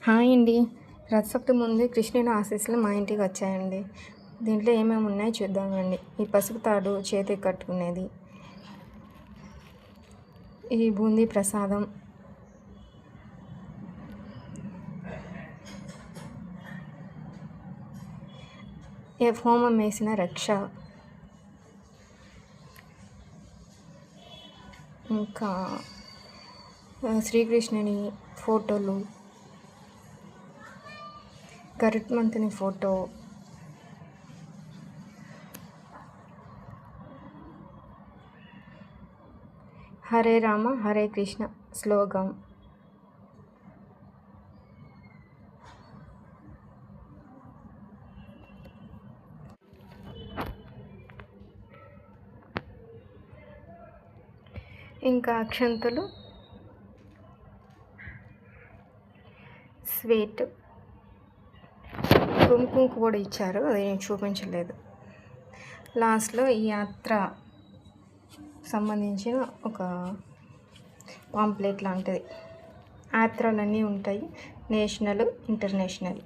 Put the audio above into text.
Hi అండి. రథసప్తమి ముందు కృష్ణుని ఆశీస్సులు మా ఇంటికి వచ్చాయండి. దీంట్లో ఏమేమి ఉన్నాయో చూద్దామండి. ఈ పసుపు తాడు చేతికి కట్టుకునేది, ఈ బూందీ ప్రసాదం, హోమం వేసిన రక్ష, ఇంకా శ్రీకృష్ణుని ఫోటోలు, గరుత్మంతుని ఫోటో, హరే రామ హరే కృష్ణ శ్లోకం, ఇంకా అక్షంతలు, స్వీట్, కుంకుమ కూడా ఇచ్చారు, అది నేను చూపించలేదు. లాస్ట్లో ఈ యాత్ర సంబంధించిన ఒక పాంప్లెట్ లాంటిది. యాత్రలన్నీ ఉంటాయి, నేషనల్, ఇంటర్నేషనల్.